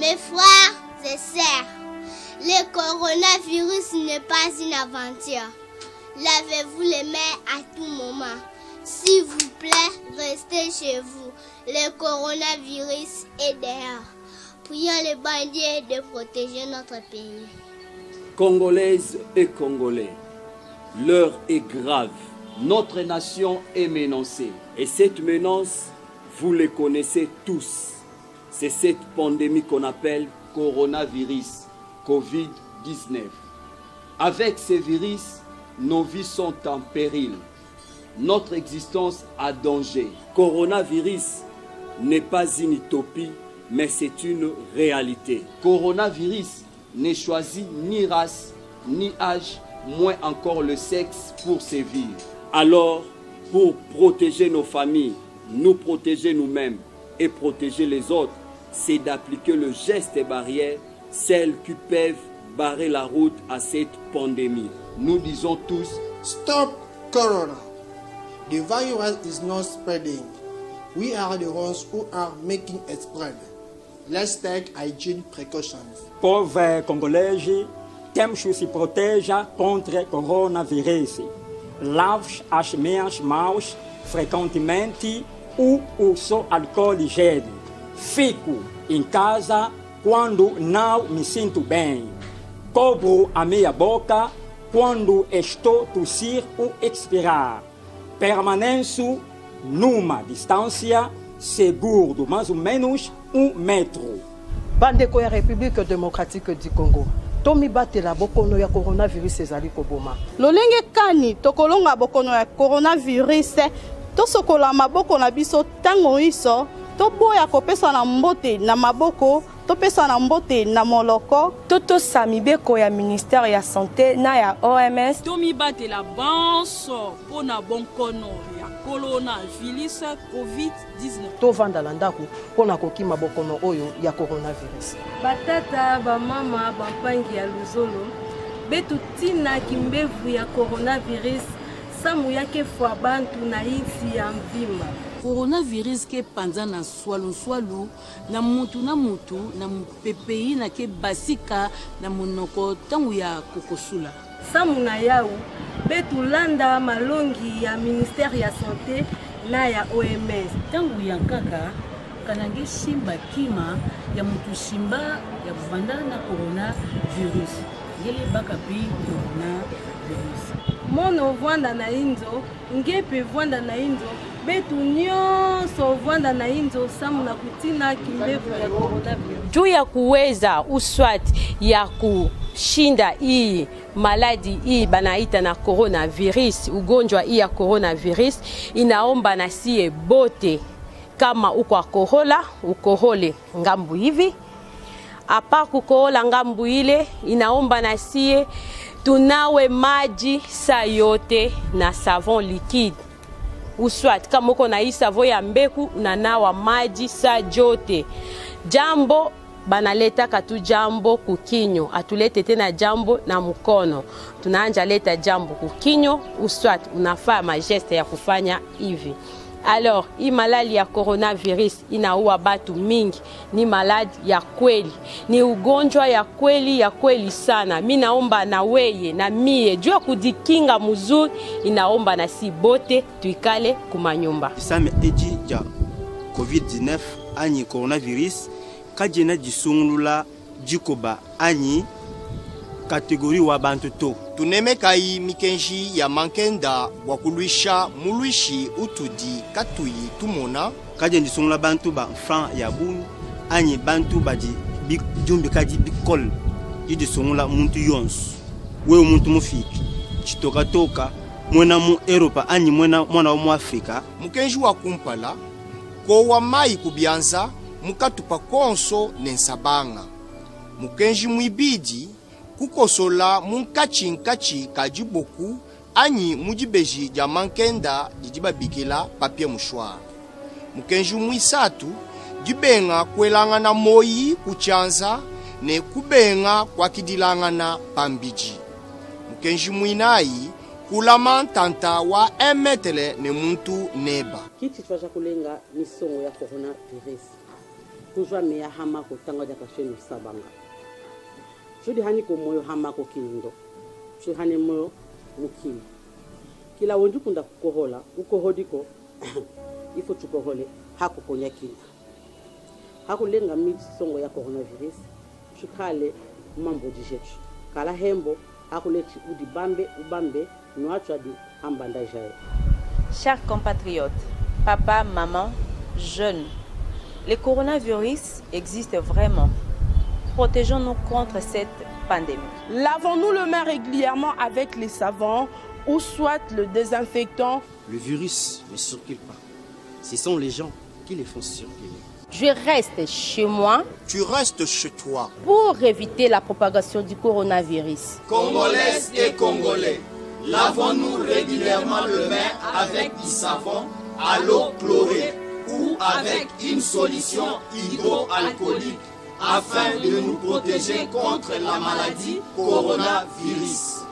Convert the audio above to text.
Mes frères et sœurs, le coronavirus n'est pas une aventure. Lavez-vous les mains à tout moment. S'il vous plaît, restez chez vous. Le coronavirus est dehors. Prions les bandits de protéger notre pays. Congolaises et Congolais, l'heure est grave. Notre nation est menacée. Et cette menace, vous le connaissez tous. C'est cette pandémie qu'on appelle coronavirus, Covid-19. Avec ce virus, nos vies sont en péril. Notre existence a danger. Coronavirus n'est pas une utopie, mais c'est une réalité. Coronavirus ne choisit ni race, ni âge, moins encore le sexe pour sévir. Alors, pour protéger nos familles, nous protéger nous-mêmes et protéger les autres, c'est d'appliquer le geste barrière, celles qui peuvent barrer la route à cette pandémie. Nous disons tous, stop Corona. The virus is not spreading. We are the ones who are making it spread. Let's take hygiene precautions. Povos congolais, temos que se proteger contra coronavírus. Lave as minhas mãos frequentemente ou uso álcool gel. Fico em casa quando não me sinto bem. Cobro a minha boca quando estou a tossir ou expirar. Permaneço numa distância segura, mais ou menos 1 metro. Bandeko ya République démocratique du Congo. Tomi batela bokono ya coronavirus ezali koboma. Lolenge kani tokolonga bokono ya coronavirus tosokola maboko na biso tango iso toboya kopesa na mbote na maboko topesa na mbote na moloko toto samibeko ya ministère ya santé na ya OMS tomi batela banso pona bonkono ya coronavirus Covid-19 to vanda la ndako pona kokima bokono oyo ya coronavirus. Batata bamama bampangi ya luzolo betu tina kimbevu ya coronavirus samu yake fwa bantu na insi ya mvima. Coronavirus ke panza na swalo na mutu na mpepei na ke basika na monoko tangu ya kokosula. Samu na yau betu landa malongi ya ministère ya santé na ya OMS. Tangu ya kaka kanange simba kima ya mutu simba ya banda na coronavirus. Yele bakapi coronavirus. Mono vwanda na inzo, ngepe vwanda na inzo, betu nyonso vwanda na inzo samu na kutina kimbevu ya coronavirus. Juu ya kuweza uswati ya kushinda hii maladi hii banaita na coronavirus, ugonjwa hii ya coronavirus, inaomba na sie bote kama uko akohola, ukohole ngambu hivi. Apa kukohola ngambu ile, inaomba na sie tunawe maji saa yote na savon liquide. Uswat kama uko na hii savon ya mbeku unanawa maji saa jote. Jambo banaleta katu jambo kukinyo, atulete tena jambo na mkono. Tunaanja leta jambo kukinyo, uswat unafaa majeste ya kufanya hivi. Alors, hii malali ya coronavirus inaua batu mingi, ni maladi ya kweli, ni ugonjwa ya kweli sana. Mi naomba na weye na mie juu ya kujikinga mzuri, inaomba na si bote tuikale kumanyumba. Same eji ya COVID-19 anyi coronavirus kajena jisungulula jikoba anyi kategori wa bantu to. Tunemekai mikenji ya mankenda wakuluisha muluishi utudi katuyi tumona. Kaje jisungula bantu ba fran ya buni anyi bantu baji jumbi kaji bikol jisungula muntu yonsu. Wewe muntu mufiki chitoka toka mwena mu Europa anyi mwena mwana wa mu Afrika. Mukenji wa kumpala ko wa mai kubianza mukatupa konso nensabanga. Mukenji muibidi kukosola munkachi kajiboku anyi mujibeji ja mankenda jijibabikila papie mushwara. Mukenji muisatu jibenga kwelangana moyi kuchanza ne kubenga kwa kidilangana pambiji. Mukenji muinayi kulama tanta wa emetele ne muntu neba. Kiti twaja kulenga misongo ya coronavirus. kuzwa meya hamako tango jaka shenu sabanga shudi hani ko moyo hamako kindo shi hani moyo mukini kila wonju kunda kukohola ukohodiko ifo tukohole hako konya kina hako lenga miti songo ya coronavirus shukale mambo dijetu kala hembo hako leti udi bambe ubambe noachwa di hambanda jaye. Chers compatriotes, papa, maman, jeunes, le coronavirus existe vraiment. Protégeons-nous contre cette pandémie. Lavons-nous les mains régulièrement avec les savons ou soit le désinfectant. Le virus ne circule pas. Ce sont les gens qui les font circuler. Je reste chez moi. Tu restes chez toi. Pour éviter la propagation du coronavirus. Congolaises et Congolais, lavons-nous régulièrement les mains avec du savon à l'eau chlorée ou avec une solution hydroalcoolique afin de nous protéger contre la maladie coronavirus.